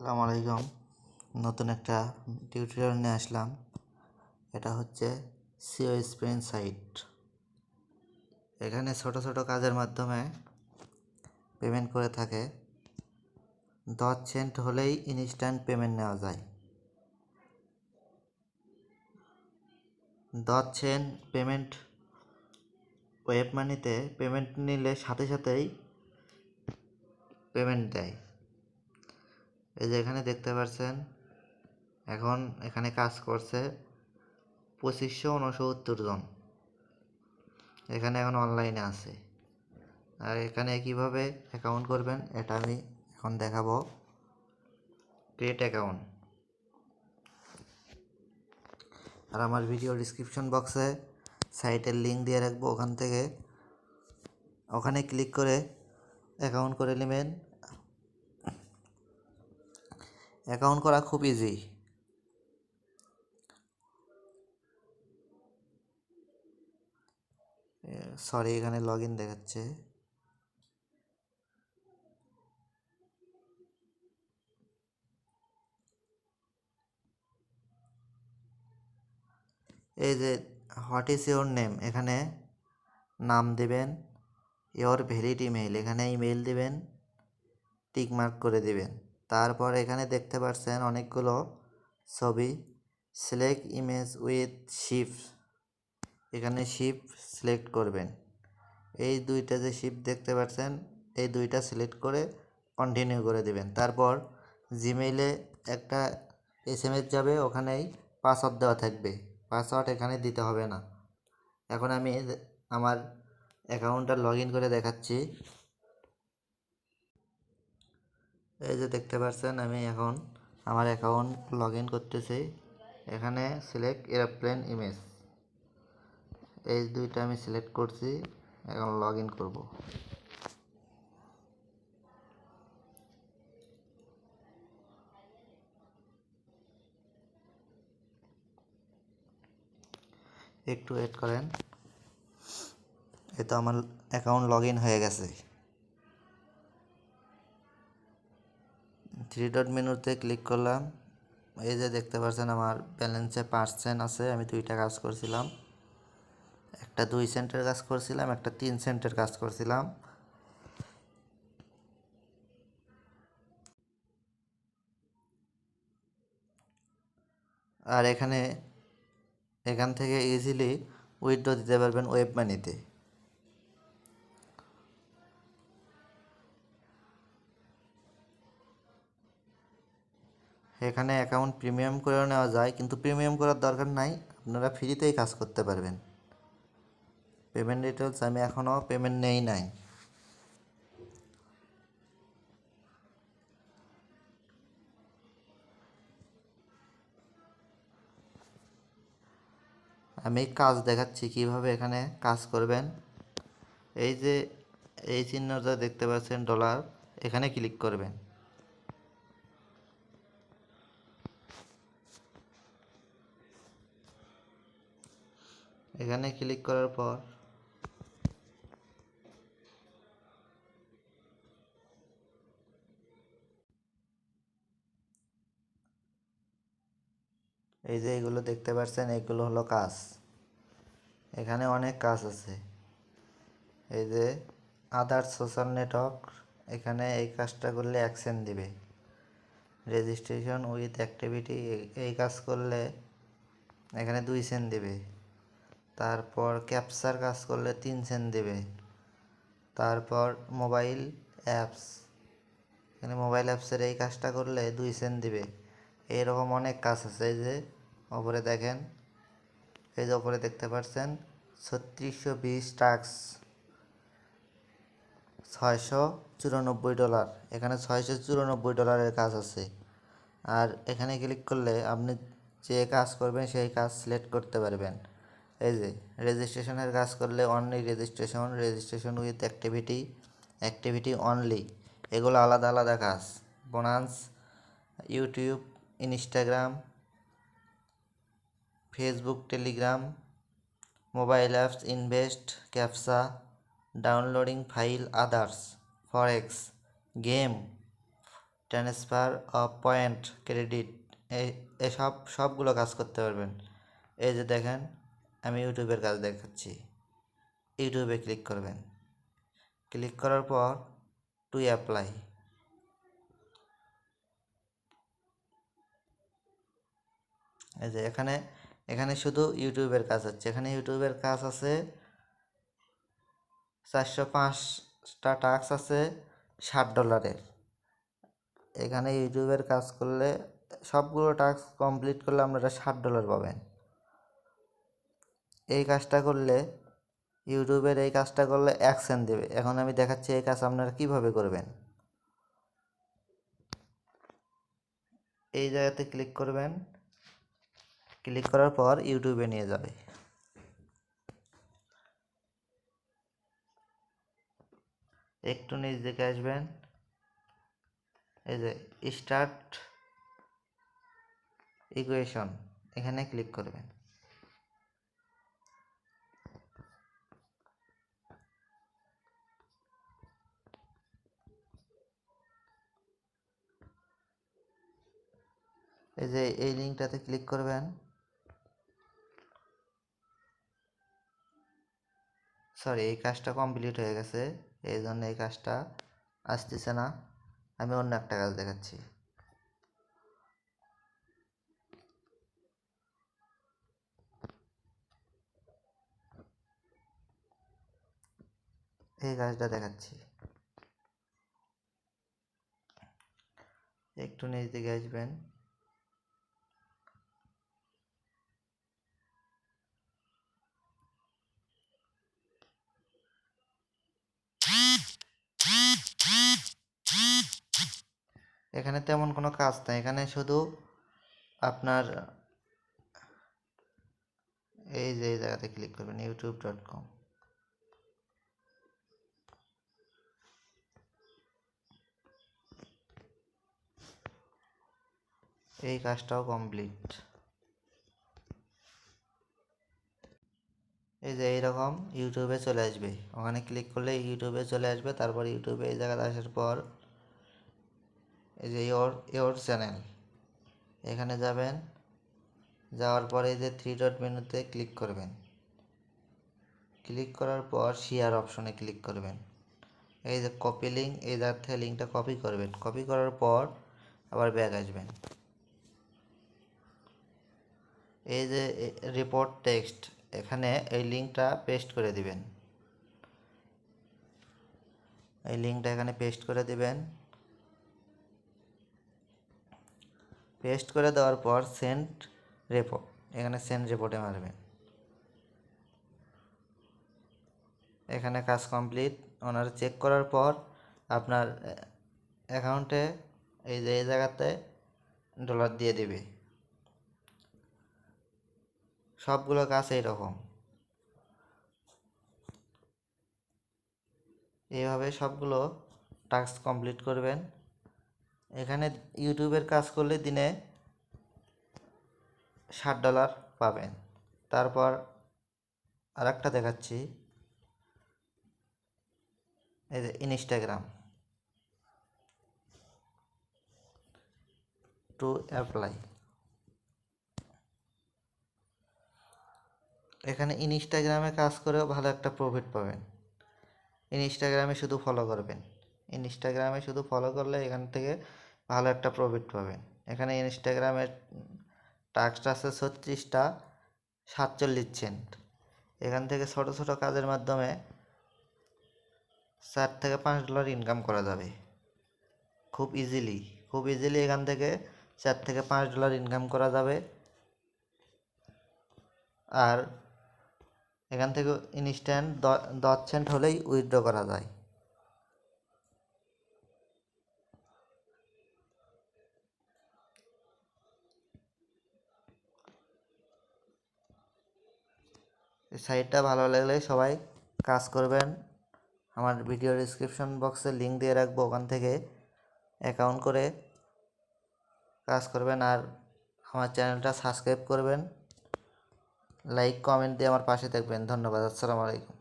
আসসালামু আলাইকুম। নতুন একটা টিউটোরিয়াল নিয়ে আসলাম। এটা হচ্ছে Seosprint সাইট। এখানে ছোট ছোট কাজের মাধ্যমে পেমেন্ট করে থাকে। 10 সেন্ট হলেই ইনস্ট্যান্ট পেমেন্ট নেওয়া যায়। 10 সেন্ট পেমেন্ট ওয়েব মানিতে পেমেন্ট নিলে সাথে সাথেই পেমেন্ট দেয়। এই যে এখানে দেখতে পাচ্ছেন, এখন এখানে কাজ করছে 2569 জন। এখানে এখন অনলাইনে আছে। আর এখানে কিভাবে অ্যাকাউন্ট করবেন এটা আমি এখন দেখাবো। Create account. আর আমার ভিডিও ডিসক্রিপশন বক্সে সাইটের লিঙ্ক দিয়ে রাখবো, ওখানে ক্লিক করে অ্যাকাউন্ট করে নেবেন। অ্যাকাউন্ট করা খুব ইজি। সরি, এখানে লগ ইন দেখাচ্ছে। এই যে হোয়াট ইজ ইওর নেম, এখানে নাম দেবেন। ইওর ভ্যালিড ইমেইল, এখানে ইমেইল দিবেন, টিক মার্ক করে দিবেন। তারপর এখানে দেখতে পাচ্ছেন অনেকগুলো ছবি। সিলেক্ট ইমেজ উইথ শিপ, এখানে শিপ সিলেক্ট করবেন। এই দুইটা যে শিপ দেখতে পাচ্ছেন, এই দুইটা সিলেক্ট করে কন্টিনিউ করে দিবেন। তারপর জিমেইলে একটা SMS যাবে, ওখানেই পাসওয়ার্ড দেওয়া থাকবে। পাসওয়ার্ড এখানে দিতে হবে না। এখন আমি আমার অ্যাকাউন্টটা লগ ইন করে দেখাচ্ছি। এই যে দেখতে পাচ্ছেন, আমি এখন আমার অ্যাকাউন্ট লগ ইন করতেছি। এখানে সিলেক্ট এরোপ্লেন ইমেজ, এই দুইটা আমি সিলেক্ট করছি। এখন লগ ইন করবো। একটু ওয়েট করেন। এই তো আমার অ্যাকাউন্ট লগ ইন হয়ে গেছে। 3 ডট মেনুতে ক্লিক করলাম। এই যে দেখতে পাচ্ছেন আমার ব্যালেন্সে 5 সেন্ট আছে। আমি দুইটা কাজ করছিলাম, একটা 2 সেন্টের কাজ করছিলাম, একটা 3 সেন্টের কাজ করছিলাম। আর এখান থেকে ইজিলি উইথড্র দিতে পারবেন ওয়েব মানিতে। এখানে অ্যাকাউন্ট প্রিমিয়াম করেও নেওয়া যায়, কিন্তু প্রিমিয়াম করার দরকার নাই, আপনারা ফ্রিতেই কাজ করতে পারবেন। পেমেন্ট ডিটেলস আমি এখনও পেমেন্ট নেই নাই। আমি কাজ দেখাচ্ছি কিভাবে এখানে কাজ করবেন। এই যে এই চিহ্নটা দেখতে পাচ্ছেন ডলার, এখানে ক্লিক করবেন। এখানে ক্লিক করার পর এই যে এগুলো দেখতে পাচ্ছেন, এগুলো হলো কাজ। এখানে অনেক কাজ আছে। এই যে আদার সোশ্যাল নেটওয়ার্ক, এখানে এই কাজটা করলে 1 সেন্ট দিবে। রেজিস্ট্রেশন উইথ অ্যাক্টিভিটি, এই কাজ করলে এখানে 2 সেন্ট দিবে। তারপর ক্যাপচার কাজ করলে 3 সেন্ট দিবে। তারপর মোবাইল অ্যাপস, এখানে মোবাইল অ্যাপসের এই কাজটা করলে 2 সেন্ট দিবে। এইরকম অনেক কাজ আছে। এই যে ওপরে দেখেন, এই যে ওপরে দেখতে পাচ্ছেন 3620 টাস্ক, $694। এখানে $694 কাজ আছে। আর এখানে ক্লিক করলে আপনি যে কাজ করবেন সেই কাজ সিলেক্ট করতে পারবেন। এই যে রেজিস্ট্রেশনের কাজ করলে only registration with activity only, এগুলো আলাদা আলাদা কাজ। Bonus, YouTube, Instagram, Facebook, Telegram, mobile apps, invest, ক্যাপসা, downloading file, others, forex, game, transfer of point, credit, এসব সবগুলো কাজ করতে পারবেন। এই যে দেখেন, আমি ইউটিউবের কাজ দেখাচ্ছি। ইউটিউবে ক্লিক করবেন, ক্লিক করার পর টু অ্যাপ্লাই, এই যে এখানে এখানে শুধু ইউটিউবের কাজ হচ্ছে। এখানে ইউটিউবের কাজ আছে 405টা টাস্ক আছে $60। এখানে ইউটিউবের কাজ করলে সবগুলো টাস্ক কমপ্লিট করলে আপনারা $60 পাবেন। এই কাজটা করলে ইউটিউবের এই কাজটা করলে 1 সেন্ট দেবে। এখন আমি দেখাচ্ছি এই কাজ আপনারা কিভাবে করবেন। এই জায়গাতে ক্লিক করবেন, ক্লিক করার পর ইউটিউবে নিয়ে যাবে। একটু নিচ দিকে আসবেন, এই যে স্টার্ট ইকুয়েশন, এখানে ক্লিক করবেন। এই যে এই লিঙ্কটাতে ক্লিক করবেন। সরি, এই কাজটা কমপ্লিট হয়ে গেছে, এই জন্য এই কাজটা আসতেছে না। আমি অন্য একটা কাজ দেখাচ্ছি। এই কাজটা দেখাচ্ছি। একটু নিচ দিকে আসবেন, এখানে তেমন কোনো কাজ নাই। এখানে শুধু আপনার এই যে এই জায়গাতে ক্লিক করবেন, youtube.com। এই কাজটাও কমপ্লিট। এই যে এইরকম ইউটিউবে চলে আসবে, ওখানে ক্লিক করলে ইউটিউবে চলে আসবে। তারপর ইউটিউবে এই জায়গাতে আসার পর এই যে ইয়োর চ্যানেল, এখানে যাবেন। যাওয়ার পরে এই যে 3 ডট মেনুতে ক্লিক করবেন, ক্লিক করার পর শেয়ার অপশনে ক্লিক করবেন। এই যে কপি লিঙ্ক, এই জায়গা থেকে লিঙ্কটা কপি করবেন। কপি করার পর আবার ব্যাক আসবেন। এই যে রিপোর্ট টেক্সট, এখানে এই লিঙ্কটা পেস্ট করে দিবেন। এই লিঙ্কটা এখানে পেস্ট করে দিবেন। পেস্ট করে দেওয়ার পর সেন্ড রিপোর্ট, এখানে সেন্ড রিপোর্টে মারবেন। এখানে কাজ কমপ্লিট। ওনারা চেক করার পর আপনার অ্যাকাউন্টে এই যে এই জায়গাতে ডলার দিয়ে দেবে। সবগুলো কাজ এইরকম, এইভাবে সবগুলো টাস্ক কমপ্লিট করবেন। এখানে ইউটিউবের কাজ করলে দিনে $60 পাবেন। তারপর আরেকটা দেখাচ্ছি, এই যে ইনস্টাগ্রাম, টু অ্যাপ্লাই। এখানে ইনস্টাগ্রামে কাজ করেও ভালো একটা প্রফিট পাবেন। ইনস্টাগ্রামে শুধু ফলো করবেন, ইনস্টাগ্রামে শুধু ফলো করলে এখান থেকে ভালো একটা প্রফিট পাবেন। এখানে ইনস্টাগ্রামের টাস্ক আছে 36টা, 47 সেন্ট। এখান থেকে ছোট ছোট কাজের মাধ্যমে $4 থেকে $5 ইনকাম করা যাবে খুব ইজিলি। এখান থেকে $4 থেকে $5 ইনকাম করা যাবে। আর এখান থেকে ইনস্ট্যান্ট 10 সেন্ট হলেই উইথড্র করা যায়। এই সাইটটা ভালো লাগলে সবাই কাজ করবেন। আমার ভিডিও ডিসক্রিপশন বক্সে লিঙ্ক দিয়ে রাখবো, ওখান থেকে অ্যাকাউন্ট করে কাজ করবেন। আর আমার চ্যানেলটা সাবস্ক্রাইব করবেন, লাইক কমেন্ট দিয়ে আমার পাশে থাকবেন। ধন্যবাদ। আসসালামু আলাইকুম।